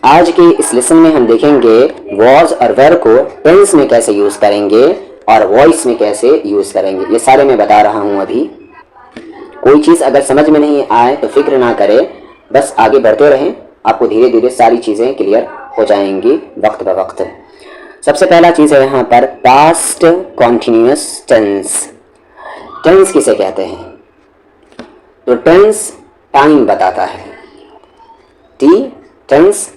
आज के इस लेसन में हम देखेंगे वॉज और वर को टेंस में कैसे यूज़ करेंगे और वॉइस में कैसे यूज़ करेंगे, ये सारे मैं बता रहा हूँ अभी। कोई चीज़ अगर समझ में नहीं आए तो फिक्र ना करें, बस आगे बढ़ते रहें, आपको धीरे धीरे सारी चीज़ें क्लियर हो जाएंगी वक्त ब वक्त। सबसे पहला चीज़ है यहाँ पर पास्ट कॉन्टिन्यूस टेंस। टेंस किसे कहते हैं? तो टेंस टाइम बताता है। Tense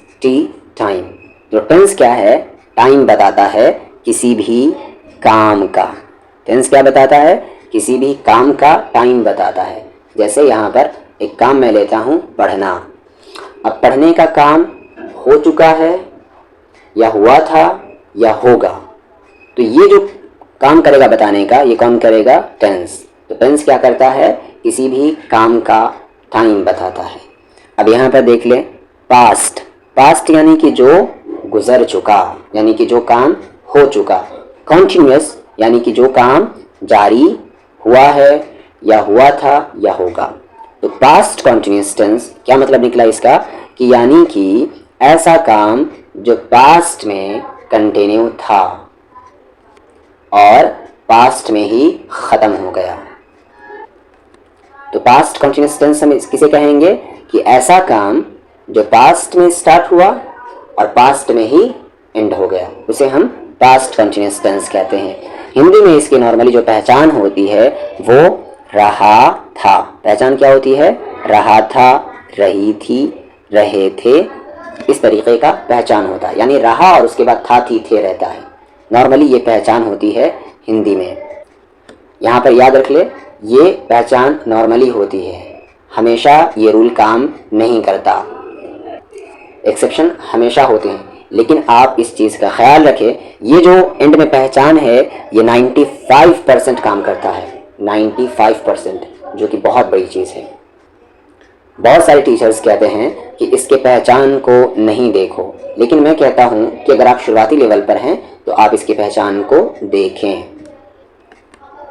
time. तो टेंस क्या है? टाइम बताता है किसी भी काम का। टेंस क्या बताता है? किसी भी काम का टाइम बताता है। जैसे यहाँ पर एक काम मैं लेता हूँ, पढ़ना। अब पढ़ने का काम हो चुका है या हुआ था या होगा, तो ये जो काम करेगा बताने का, ये कौन करेगा? टेंस। तो टेंस क्या करता है? किसी भी काम का टाइम बताता है। अब यहाँ पर देख लें पास्ट। पास्ट यानी कि जो गुजर चुका, यानी कि जो काम हो चुका। कॉन्टिन्यूस यानी कि जो काम जारी हुआ है या हुआ था या होगा। तो पास्ट कॉन्टिन्यूस टेंस क्या मतलब निकला इसका? कि यानी कि ऐसा काम जो पास्ट में कंटिन्यू था और पास्ट में ही ख़त्म हो गया। तो पास्ट कॉन्टिन्यूस टेंस हम किसे कहेंगे? कि ऐसा काम जो पास्ट में स्टार्ट हुआ और पास्ट में ही एंड हो गया, उसे हम पास्ट कंटिन्यूस टेंस कहते हैं। हिंदी में इसकी नॉर्मली जो पहचान होती है वो रहा था। पहचान क्या होती है? रहा था, रही थी, रहे थे, इस तरीके का पहचान होता है। यानी रहा और उसके बाद था, थी, थे रहता है। नॉर्मली ये पहचान होती है हिंदी में। यहाँ पर याद रख ले, ये पहचान नॉर्मली होती है, हमेशा ये रूल काम नहीं करता। एक्सेप्शन हमेशा होते हैं, लेकिन आप इस चीज़ का ख्याल रखें, ये जो एंड में पहचान है ये 95% काम करता है। 95%, जो कि बहुत बड़ी चीज़ है। बहुत सारे टीचर्स कहते हैं कि इसके पहचान को नहीं देखो, लेकिन मैं कहता हूँ कि अगर आप शुरुआती लेवल पर हैं तो आप इसकी पहचान को देखें।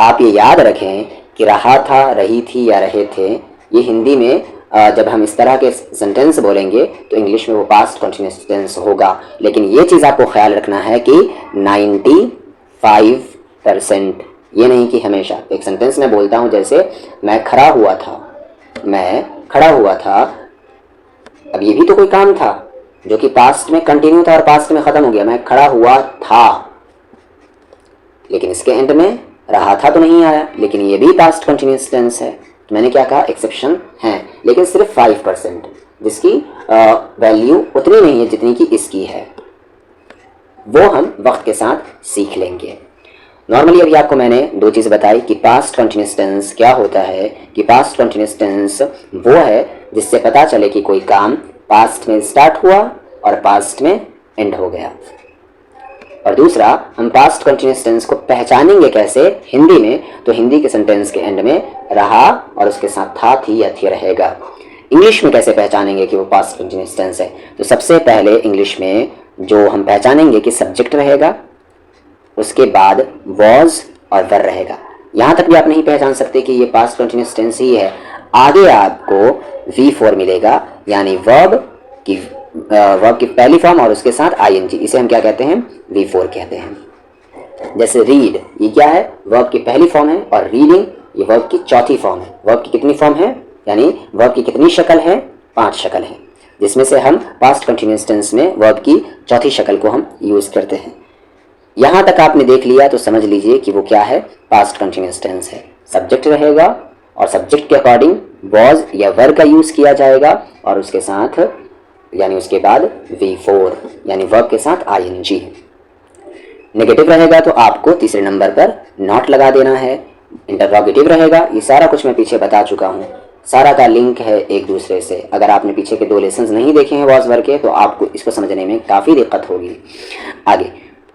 आप ये याद रखें कि रहा था, रही थी या रहे थे, ये हिंदी में जब हम इस तरह के सेंटेंस बोलेंगे तो इंग्लिश में वो पास्ट कंटिन्यूस टेंस होगा। लेकिन ये चीज़ आपको ख्याल रखना है कि 95%, ये नहीं कि हमेशा। एक सेंटेंस में बोलता हूँ, जैसे मैं खड़ा हुआ था, मैं खड़ा हुआ था। अब ये भी तो कोई काम था जो कि पास्ट में कंटिन्यू था और पास्ट में ख़त्म हो गया। मैं खड़ा हुआ था, लेकिन इसके एंड में रहा था तो नहीं आया, लेकिन ये भी पास्ट कंटिन्यूस टेंस है। तो मैंने क्या कहा? एक्सेप्शन है, लेकिन सिर्फ 5%, जिसकी वैल्यू उतनी नहीं है जितनी कि इसकी है। वो हम वक्त के साथ सीख लेंगे। नॉर्मली अभी आपको मैंने दो चीज़ बताई कि पास्ट कंटिन्यूस टेंस क्या होता है। कि पास्ट कंटिन्यूस टेंस वो है जिससे पता चले कि कोई काम पास्ट में स्टार्ट हुआ और पास्ट में एंड हो गया। और दूसरा, हम पास्ट कंटिन्यूस टेंस को पहचानेंगे कैसे हिंदी में? तो हिंदी के सेंटेंस के एंड में रहा और उसके साथ था, थी या थी रहेगा। इंग्लिश में कैसे पहचानेंगे कि वो पास्ट कंटिन्यूस टेंस है? तो सबसे पहले इंग्लिश में जो हम पहचानेंगे कि सब्जेक्ट रहेगा, उसके बाद वॉज और वर रहेगा। यहाँ तक भी आप नहीं पहचान सकते कि ये पास्ट कंटिन्यूस टेंस ही है। आगे आपको V4 मिलेगा, यानी वर्ब की पहली फॉर्म और उसके साथ ING, इसे हम क्या कहते हैं? V4 कहते हैं। जैसे रीड, ये क्या है? वर्ब की पहली फॉर्म है, और रीडिंग ये वर्ब की चौथी फॉर्म है। वर्ब की कितनी फॉर्म है, यानी वर्ब की कितनी शक्ल है? 5 शक्ल है, जिसमें से हम पास्ट कंटिन्यूस टेंस में वर्ब की चौथी शक्ल को हम यूज़ करते हैं। यहाँ तक आपने देख लिया तो समझ लीजिए कि वो क्या है? पास्ट कंटिन्यूस टेंस है। सब्जेक्ट रहेगा और सब्जेक्ट के अकॉर्डिंग वॉज या वर का यूज़ किया जाएगा, और उसके साथ यानी उसके बाद V4 यानी वर्ब के साथ ING। नेगेटिव रहेगा तो आपको तीसरे नंबर पर नॉट लगा देना है। इंटरोगेटिव रहेगा, ये सारा कुछ मैं पीछे बता चुका हूँ, सारा का लिंक है एक दूसरे से। अगर आपने पीछे के 2 लेसन्स नहीं देखे हैं वॉज वर के, तो आपको इसको समझने में काफ़ी दिक्कत होगी आगे।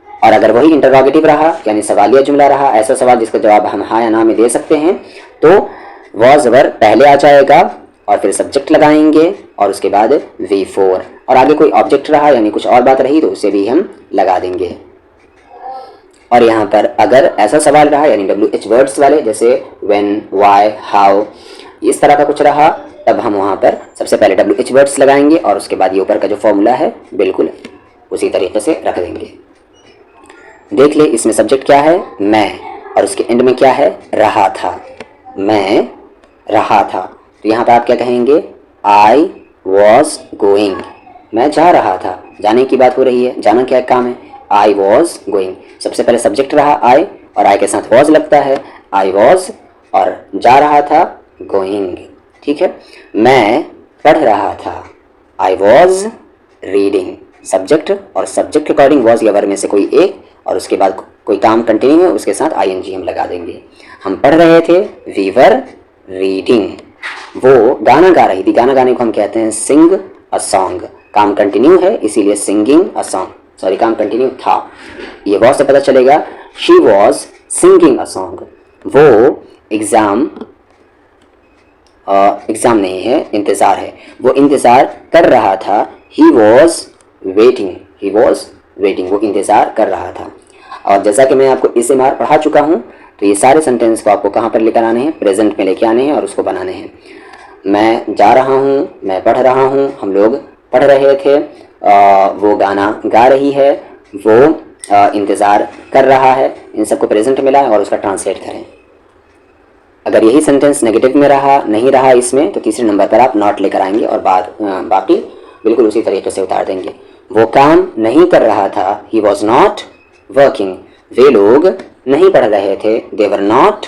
और अगर वही इंटरोगेटिव रहा, यानी सवालिया जुमला रहा, ऐसा सवाल जिसका जवाब हम हाँ या ना में दे सकते हैं, तो वॉज वर पहले आ जाएगा और फिर सब्जेक्ट लगाएंगे और उसके बाद V4। और आगे कोई ऑब्जेक्ट रहा, यानी कुछ और बात रही, तो उसे भी हम लगा देंगे। और यहाँ पर अगर ऐसा सवाल रहा, यानी WH वर्ड्स वाले, जैसे व्हेन, व्हाई, हाउ, इस तरह का कुछ रहा, तब हम वहाँ पर सबसे पहले WH वर्ड्स लगाएंगे और उसके बाद ये ऊपर का जो फॉर्मूला है बिल्कुल उसी तरीके से रख देंगे। देख ले इसमें सब्जेक्ट क्या है, मैं, और उसके एंड में क्या है, रहा था, मैं रहा था। तो यहाँ पर आप क्या कहेंगे, आई वॉज गोइंग, मैं जा रहा था, जाने की बात हो रही है, जाना क्या काम है, आई वॉज गोइंग। सबसे पहले सब्जेक्ट रहा आई और आई के साथ वॉज लगता है, आई वॉज, और जा रहा था गोइंग। ठीक है, मैं पढ़ रहा था, आई वॉज रीडिंग। सब्जेक्ट और सब्जेक्ट के अकॉर्डिंग वॉज या वर्ब में से कोई एक, और उसके बाद कोई काम कंटिन्यू है उसके साथ ING हम लगा देंगे। हम पढ़ रहे थे, वी वर रीडिंग। वो गाना गा रही थी, गाना गाने को हम कहते हैं सिंग अ सॉन्ग। काम कंटिन्यू है इसीलिए सिंगिंग अ सॉन्ग, सॉरी काम कंटिन्यू था। ये वॉज से पता चलेगा she was singing a song. वो एग्ज़ाम नहीं है, इंतज़ार है, वो इंतज़ार कर रहा था, he was waiting, he was waiting, वो इंतज़ार कर रहा था। और जैसा कि मैं आपको SMR पढ़ा चुका हूँ, तो ये सारे सेंटेंस को आपको कहाँ पर लेकर आने हैं, प्रेजेंट में लेके आने हैं और उसको बनाने हैं। मैं जा रहा हूँ, मैं पढ़ रहा हूँ, हम लोग पढ़ रहे थे, वो गाना गा रही है, वो इंतज़ार कर रहा है, इन सबको प्रेजेंट मिला है और उसका ट्रांसलेट करें। अगर यही सेंटेंस नेगेटिव में रहा, नहीं रहा इसमें, तो तीसरे नंबर पर आप नॉट लेकर आएंगे और बाकी बिल्कुल उसी तरीके से उतार देंगे। वो काम नहीं कर रहा था, ही वॉज नॉट वर्किंग। वे लोग नहीं पढ़ रहे थे, they were not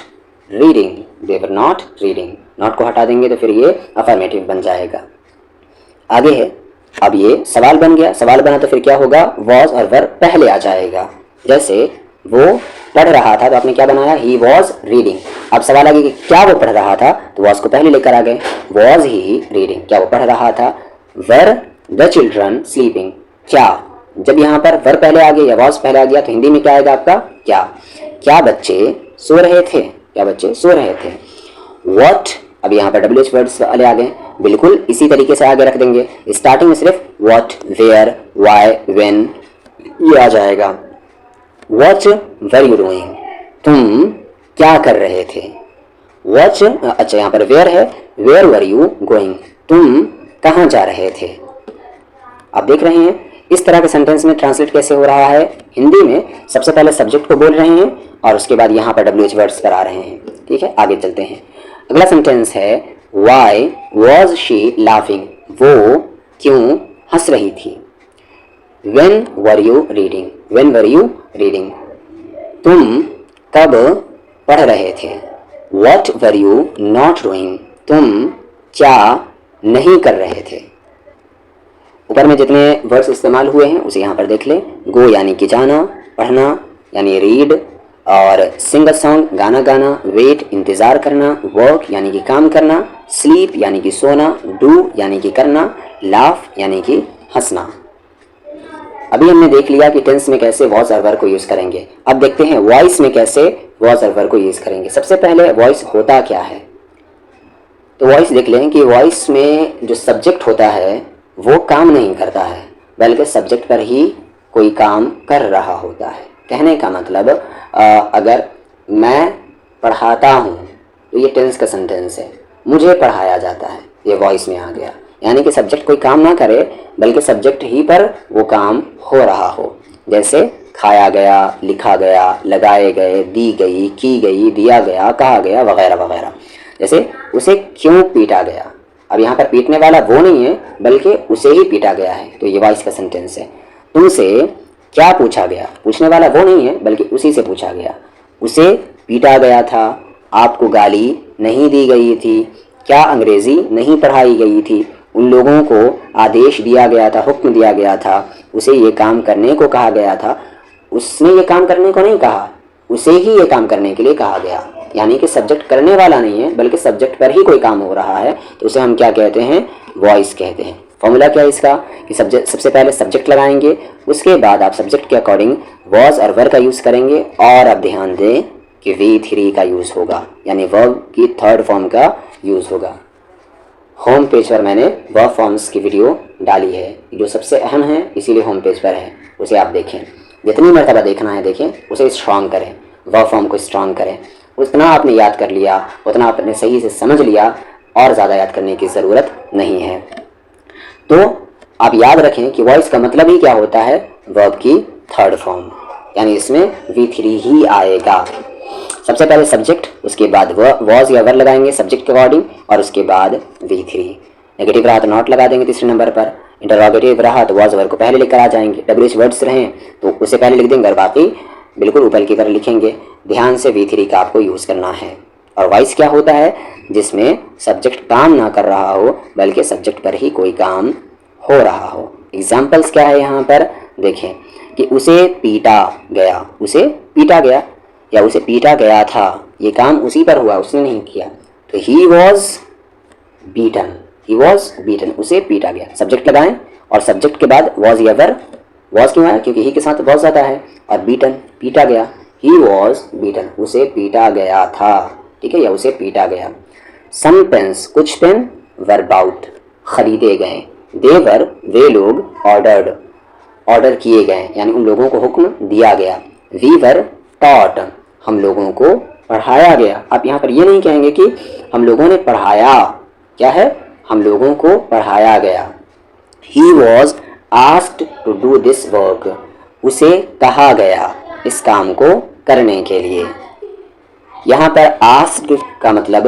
reading, they were not reading. Not को हटा देंगे तो फिर ये अफर्मेटिव बन जाएगा। आगे है, अब ये सवाल बन गया, सवाल बना तो फिर क्या होगा, वॉज और वर्ब पहले आ जाएगा। जैसे वो पढ़ रहा था तो आपने क्या बनाया, ही वॉज रीडिंग। अब सवाल आ गया कि क्या वो पढ़ रहा था, तो वॉज को पहले लेकर आ गए, वॉज ही रीडिंग, क्या वो पढ़ रहा था। वर द चिल्ड्रन स्लीपिंग, क्या, जब यहाँ पर वर पहले आ गया या वॉज पहले आ गया तो हिंदी में क्या आएगा आपका, क्या, क्या बच्चे सो रहे थे, क्या बच्चे सो रहे थे। व्हाट, अब यहाँ पर WH वर्ड्स वाले आ गए, बिल्कुल इसी तरीके से आगे रख देंगे। स्टार्टिंग में सिर्फ व्हाट, वेयर, व्हाई, व्हेन ये आ जाएगा। व्हाट वर यू डूइंग, तुम क्या कर रहे थे। व्हाट, अच्छा यहाँ पर वेयर है, वेयर वर यू गोइंग, तुम कहाँ जा रहे थे। आप देख रहे हैं इस तरह के सेंटेंस में ट्रांसलेट कैसे हो रहा है। हिंदी में सबसे पहले सब्जेक्ट को बोल रहे हैं और उसके बाद यहाँ पर WH वर्ड्स पर आ रहे हैं। ठीक है, आगे चलते हैं। अगला सेंटेंस है, वाई वॉज शी लाफिंग, वो क्यों हंस रही थी। When were you reading, when were you reading, तुम कब पढ़ रहे थे। What were you not doing, तुम क्या नहीं कर रहे थे। ऊपर में जितने वर्ड्स इस्तेमाल हुए हैं उसे यहाँ पर देख ले। गो यानी कि जाना, पढ़ना यानी रीड, और सिंग अ सॉन्ग गाना गाना, वेट इंतज़ार करना, वर्क यानी कि काम करना, स्लीप यानी कि सोना, डू यानी कि करना, लाफ यानी कि हंसना। अभी हमने देख लिया कि टेंस में कैसे वॉज और वर्ब को यूज़ करेंगे। अब देखते हैं वॉइस में कैसे वॉज और वर्ब को यूज़ करेंगे। सबसे पहले वॉइस होता क्या है, तो वॉइस देख लें कि वॉइस में जो सब्जेक्ट होता है वो काम नहीं करता है, बल्कि सब्जेक्ट पर ही कोई काम कर रहा होता है। कहने का मतलब अगर मैं पढ़ाता हूँ तो ये टेंस का सेंटेंस है, मुझे पढ़ाया जाता है, ये वॉइस में आ गया। यानी कि सब्जेक्ट कोई काम ना करे बल्कि सब्जेक्ट ही पर वो काम हो रहा हो। जैसे खाया गया, लिखा गया, लगाए गए, दी गई, की गई, दिया गया, कहा गया, वगैरह वगैरह। जैसे उसे क्यों पीटा गया, अब यहाँ पर पीटने वाला वो नहीं है बल्कि उसे ही पीटा गया है, तो ये वॉइस का सेंटेंस है। तुमसे क्या पूछा गया, पूछने वाला वो नहीं है बल्कि उसी से पूछा गया। उसे पीटा गया था, आपको गाली नहीं दी गई थी, क्या अंग्रेज़ी नहीं पढ़ाई गई थी, उन लोगों को आदेश दिया गया था, हुक्म दिया गया था, उसे ये काम करने को कहा गया था। उसने ये काम करने को नहीं कहा, उसे ही ये काम करने के लिए कहा गया। यानी कि सब्जेक्ट करने वाला नहीं है बल्कि सब्जेक्ट पर ही कोई काम हो रहा है, तो उसे हम क्या कहते हैं, वॉइस कहते हैं। फॉर्मूला क्या है इसका कि सबसे पहले सब्जेक्ट लगाएंगे, उसके बाद आप सब्जेक्ट के अकॉर्डिंग वॉज और वर्ब का यूज़ करेंगे। और अब ध्यान दें कि V3 का यूज़ होगा, यानी वर्ब की थर्ड फॉर्म का यूज़ होगा। होम पेज पर मैंने वर्ब फॉर्म्स की वीडियो डाली है जो सबसे अहम है, इसीलिए होम पेज पर है, उसे आप देखें। जितनी मरतबा देखना है देखें, उसे स्ट्रॉन्ग करें, वर्ब फॉर्म को स्ट्रॉन्ग करें। उतना आपने याद कर लिया, उतना आपने सही से समझ लिया, और ज़्यादा याद करने की ज़रूरत नहीं है। तो आप याद रखें कि वॉइस का मतलब ही क्या होता है, वर्ब की थर्ड फॉर्म, यानी इसमें V3 ही आएगा। सबसे पहले सब्जेक्ट, उसके बाद वॉज या वर लगाएंगे सब्जेक्ट के अकॉर्डिंग, और उसके बाद V3। नेगेटिव रहा तो नॉट लगा देंगे तीसरे नंबर पर, इंटरोगेटिव रहा तो वॉज वर को पहले लेकर आ जाएंगे, WH वर्ड्स रहें तो उसे पहले लिख देंगे और बाकी बिल्कुल ऊपर की तरह लिखेंगे। ध्यान से V3 का आपको यूज़ करना है। और वॉइस क्या होता है, जिसमें सब्जेक्ट काम ना कर रहा हो बल्कि सब्जेक्ट पर ही कोई काम हो रहा हो। एग्जाम्पल्स क्या है यहाँ पर देखें कि उसे पीटा गया, उसे पीटा गया या उसे पीटा गया था, ये काम उसी पर हुआ, उसने नहीं किया, तो he was beaten, he was beaten, उसे पीटा गया। सब्जेक्ट लगाएं और सब्जेक्ट के बाद वॉज या वर, वॉज क्यों आया, क्योंकि ही के साथ वॉज आता है, और बीटन पीटा गया, ही वॉज बीटन, उसे पीटा गया था, ठीक है, या उसे पीटा गया। सम पेन्स, कुछ पेन, वर बाउट, खरीदे गए, देवर, वे लोग, ऑर्डर्ड, ऑर्डर किए गए, यानी उन लोगों को हुक्म दिया गया। वी वर टॉट, हम लोगों को पढ़ाया गया। आप यहाँ पर ये नहीं कहेंगे कि हम लोगों ने पढ़ाया, क्या है, हम लोगों को पढ़ाया गया। He was asked to do this work, उसे कहा गया इस काम को करने के लिए। यहाँ पर आस्क्ड का मतलब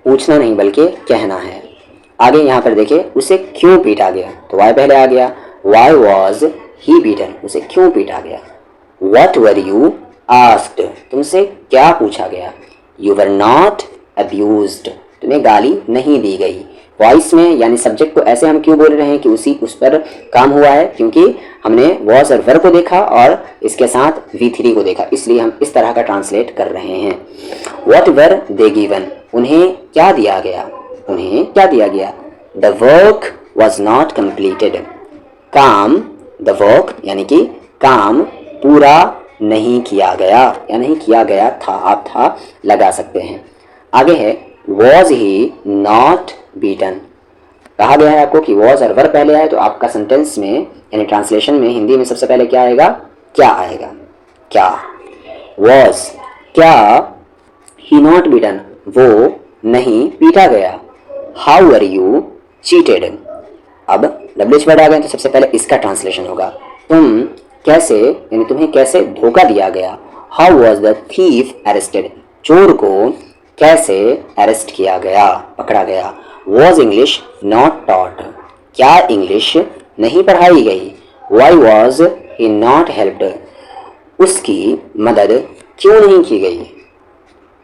पूछना नहीं बल्कि कहना है। आगे यहाँ पर देखिए, उसे क्यों पीटा गया, तो वाई पहले आ गया, वाई वॉज ही बीटन, उसे क्यों पीटा गया। वट वर यू आस्क्ड, तुमसे क्या पूछा गया। यू वर नॉट अब्यूज्ड, तुम्हें गाली नहीं दी गई। वॉइस में यानी सब्जेक्ट को ऐसे हम क्यों बोल रहे हैं कि उस पर काम हुआ है, क्योंकि हमने वॉज और वर को देखा और इसके साथ V3 को देखा, इसलिए हम इस तरह का ट्रांसलेट कर रहे हैं। वट वर दे गिवन, उन्हें क्या दिया गया, उन्हें क्या दिया गया। The work was not completed, काम, द वर्क यानी कि काम पूरा नहीं किया गया या नहीं किया गया था, आप था लगा सकते हैं। आगे है वॉज ही नॉट बीटन, कहा गया है आपको कि वॉज और वर पहले आए तो आपका सेंटेंस में यानी ट्रांसलेशन में हिंदी में सबसे पहले क्या आएगा, क्या आएगा, क्या। वॉज, क्या, ही नॉट बीटन, वो नहीं पीटा गया। हाउ वर यू चीटेड, अब WH वर्ड आ गए तो सबसे पहले इसका ट्रांसलेशन होगा, तुम कैसे यानी तुम्हें कैसे धोखा दिया गया। How was the thief arrested, चोर को कैसे अरेस्ट किया गया, पकड़ा गया। वॉज इंग्लिश नॉट टॉट, क्या इंग्लिश नहीं पढ़ाई गई। Y was he not helped, उसकी मदद क्यों नहीं की गई।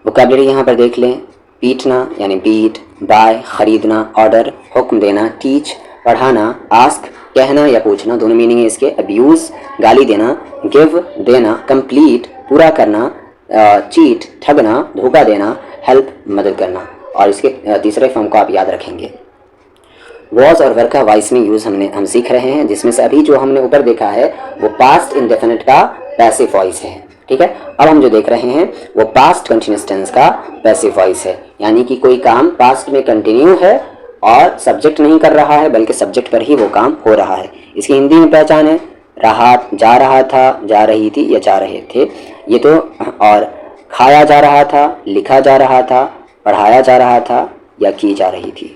वोकैबुलरी यहाँ पर देख लें, पीटना यानी बीट, बाय खरीदना, ऑर्डर हुक्म देना, टीच पढ़ाना, आस्क कहना या पूछना, दोनों मीनिंग है इसके। अब्यूज गाली देना, गिव देना, कंप्लीट पूरा करना, चीट ठगना, धोखा देना, हेल्प मदद करना। और इसके तीसरे फॉर्म को आप याद रखेंगे। वॉज और वर का वॉइस में यूज़ हम सीख रहे हैं, जिसमें से अभी जो हमने ऊपर देखा है वो पास्ट इंडेफिनिट का पैसिव वॉइस है, ठीक है। अब हम जो देख रहे हैं वो पास्ट कंटिन्यूअस टेंस का पैसिव वॉइस है, यानी कि कोई काम पास्ट में कंटिन्यू है और सब्जेक्ट नहीं कर रहा है बल्कि सब्जेक्ट पर ही वो काम हो रहा है। इसकी हिंदी में पहचान है, रहा, जा रहा था, जा रही थी या जा रहे थे, ये तो, और खाया जा रहा था, लिखा जा रहा था, पढ़ाया जा रहा था या की जा रही थी।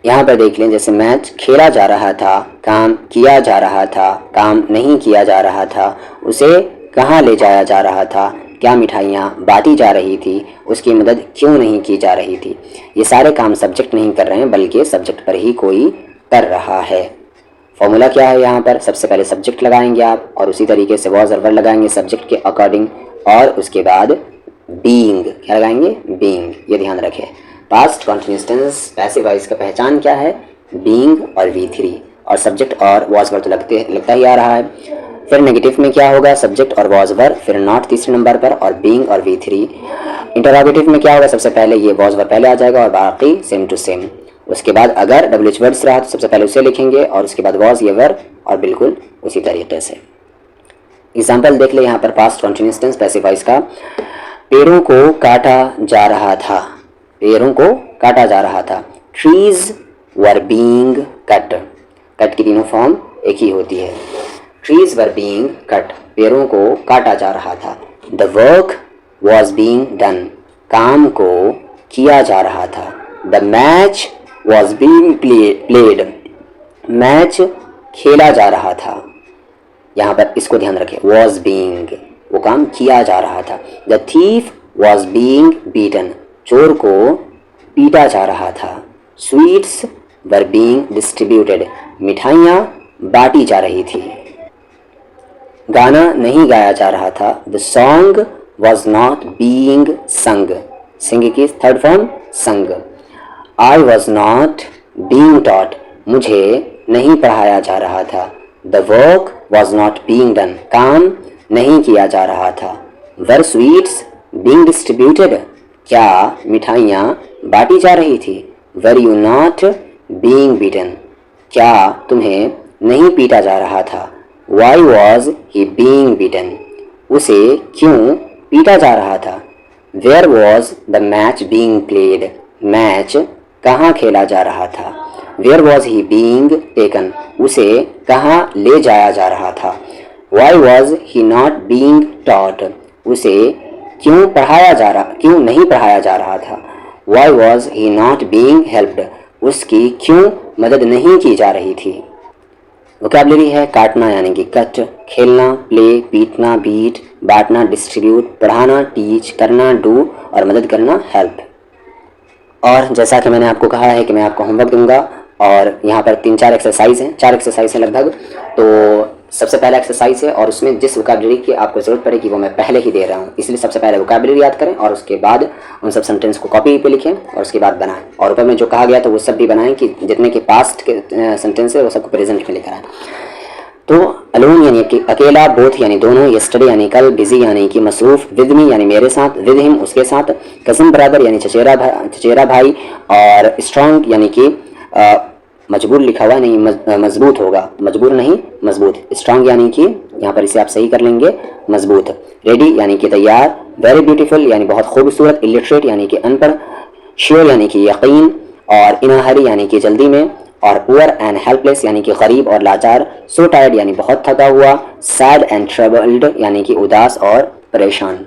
यहाँ पर देख लें, जैसे मैच खेला जा रहा था, काम किया जा रहा था, काम नहीं किया जा रहा था, उसे कहाँ ले जाया जा रहा था, क्या मिठाइयाँ बांटी जा रही थी, उसकी मदद क्यों नहीं की जा रही थी। ये सारे काम सब्जेक्ट नहीं कर रहे हैं बल्कि सब्जेक्ट पर ही कोई कर रहा है। फॉर्मूला क्या है यहाँ पर, सबसे पहले सब्जेक्ट लगाएंगे आप और उसी तरीके से वॉज और वर लगाएंगे सब्जेक्ट के अकॉर्डिंग, और उसके बाद बीइंग क्या लगाएंगे, बीइंग, ये ध्यान रखें। Past continuous tense passive voice का पहचान क्या है, बीइंग और V3, और सब्जेक्ट और वॉज वर तो लगता ही आ रहा है। फिर नेगेटिव में क्या होगा, सब्जेक्ट और वॉज वर, फिर नॉट तीसरे नंबर पर, और बीइंग और V3। इंटरोगेटिव में क्या होगा, सबसे पहले ये वॉज वर पहले आ जाएगा और बाकी सेम टू सेम। उसके बाद अगर WH वर्ड्स रहा तो सबसे पहले उसे लिखेंगे और उसके बाद वॉज ये वर, और बिल्कुल उसी तरीके से। एग्जाम्पल देख ले यहाँ पर past continuous tense passive voice का। पेड़ों को काटा जा रहा था, पेड़ों को काटा जा रहा था। Trees were being cut, cut की तीनों फॉर्म एक ही होती है। ट्रीज वर बीइंग कट, पेड़ों को काटा जा रहा था। The work was being done, काम को किया जा रहा था। The match was being played, match खेला जा रहा था। यहाँ पर इसको ध्यान रखें, वॉज बीइंग, वो काम किया जा रहा था। The thief was being beaten, चोर को पीटा जा रहा था। स्वीट्स वर बीइंग डिस्ट्रीब्यूटेड, मिठाइयाँ बांटी जा रही थी। गाना नहीं गाया जा रहा था। The song was not being संग, सिंग की थर्ड फॉर्म संग। I was not being taught, मुझे नहीं पढ़ाया जा रहा था। The work was not being done, काम नहीं किया जा रहा था। वर स्वीट्स बीइंग डिस्ट्रीब्यूटेड, क्या मिठाइयाँ बांटी जा रही थी। Were you not being beaten, क्या तुम्हें नहीं पीटा जा रहा था। Why was he being beaten, उसे क्यों पीटा जा रहा था। Where was the match being played, match कहाँ खेला जा रहा था। Where was he being taken, उसे कहाँ ले जाया जा रहा था। Why was he not being taught, उसे क्यों नहीं पढ़ाया जा रहा था। Why was he not being helped, उसकी क्यों मदद नहीं की जा रही थी। वोकैबुलरी है काटना यानी कि कट, खेलना प्ले, पीटना बीट, बांटना डिस्ट्रीब्यूट, पढ़ाना टीच, करना डू और मदद करना हेल्प। और जैसा कि मैंने आपको कहा है कि मैं आपको होमवर्क दूंगा और यहाँ पर 3-4 एक्सरसाइज हैं, 4 एक्सरसाइज हैं लगभग। तो सबसे पहला एक्सरसाइज है और उसमें जिस वोकैबुलरी की आपको ज़रूरत पड़ेगी वो मैं पहले ही दे रहा हूँ, इसलिए सबसे पहले वोकैबुलरी याद करें और उसके बाद उन सब सेंटेंस को कॉपी पे लिखें और उसके बाद बनाएं। और ऊपर में जो कहा गया तो वो सब भी बनाएं कि जितने के पास्ट के सेंटेंस है वो सबको प्रेजेंट में लेकर आएँ। तो अलोन यानी कि अकेला, बोथ यानी दोनों, यस्टरडे यानी कल, बिजी यानी कि मसरूफ, विद मी यानी मेरे साथ, विद हिम उसके साथ, कजिन ब्रदर यानी चचेरा भाई और स्ट्रांग यानी कि मजबूर लिखा हुआ नहीं, मजबूत होगा, मजबूर नहीं मजबूत। स्ट्रांग यानी कि यहाँ पर इसे आप सही कर लेंगे मजबूत। रेडी यानी कि तैयार, वेरी ब्यूटीफुल यानी बहुत खूबसूरत, इलिटरेट यानी कि अनपढ़, श्योर यानी कि यकीन और इन अ हरी यानी कि जल्दी में, और पुअर एंड हेल्पलेस यानी कि गरीब और लाचार, सो टायर्ड यानी बहुत थका हुआ, सैड एंड ट्रबल्ड यानी कि उदास और परेशान।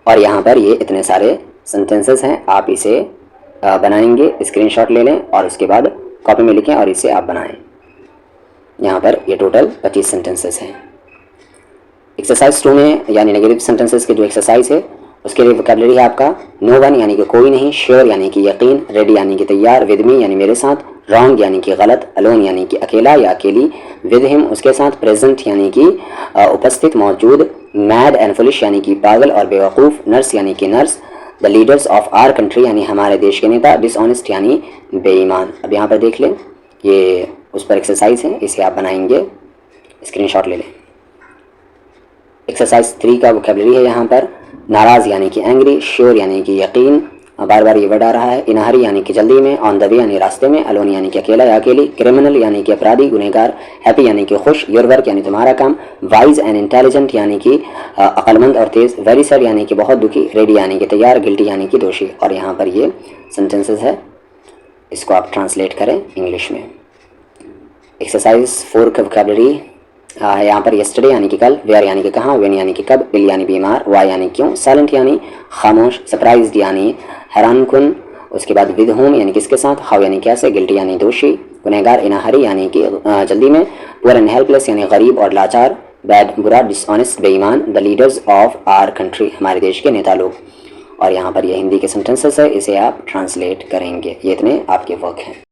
और यहाँ पर ये इतने सारे सेंटेंसेस हैं, आप इसे बनाएंगे, स्क्रीनशॉट ले लें और उसके बाद कॉपी में लिखें और इसे आप बनाएं। यहाँ पर ये टोटल 25 सेंटेंसेस हैं। एक्सरसाइज 2 में यानी नेगेटिव सेंटेंसेस के जो एक्सरसाइज है उसके लिए वोकैबुलरी है आपका नो वन यानी कि कोई नहीं, श्योर यानी कि यकीन, रेडी यानी कि तैयार, विद मी यानी मेरे साथ, रॉन्ग यानी कि गलत, अलोन यानी कि अकेला या अकेली, विद हिम उसके साथ, प्रेजेंट यानी कि उपस्थित मौजूद, मैड एंड फुलिश यानी कि पागल और बेवकूफ़, नर्स यानी कि nurse, the leaders of our country यानी हमारे देश के नेता, डिसऑनेस्ट यानी बेईमान। अब यहाँ पर देख लें, ये उस पर एक्सरसाइज है, इसे आप बनाएंगे, स्क्रीनशॉट ले लें। एक्सरसाइज 3 का वोकैबुलरी है यहाँ पर नाराज़ यानी कि एंग्री, श्योर यानी कि यकीन, बार बार ये वर्ड आ रहा है, इन हरी यानी कि जल्दी में, ऑन द वे यानी रास्ते में, अलोन यानी कि अकेला या अकेली, क्रिमिनल यानी कि अपराधी गुनहगार, हैप्पी यानी कि खुश, योर वर्क यानी तुम्हारा काम, वाइज एंड इंटेलिजेंट यानी कि अक्लमंद और तेज़, वेरी सैड यानी कि बहुत दुखी, रेडी यानी कि तैयार, गिल्टी यानी कि दोषी। और यहाँ पर ये सेंटेंसेस है, इसको आप ट्रांसलेट करें इंग्लिश में। एक्सरसाइज 4 का वोकैबुलरी यहाँ पर यस्टरडे यानी कि कल, वेयर यानी कि कहाँ, व्हेन यानी कि कब, इल यानी बीमार, वाई यानी क्यों, साइलेंट यानी खामोश, सरप्राइज्ड यानी हैरानकुन, उसके बाद विद होम यानी किसके साथ, हाउ यानी कैसे, गिल्टी यानी दोषी, गुनहगार इन हरी यानी कि जल्दी में, पुअर एंड हेल्पलेस यानी गरीब और लाचार, बैड बुरा, डिसऑनेस्ट बेईमान, the leaders of our country हमारे देश के नेता लोग। और यहाँ पर ये हिंदी के सेंटेंसेस है, इसे आप ट्रांसलेट करेंगे। ये इतने आपके वर्क हैं।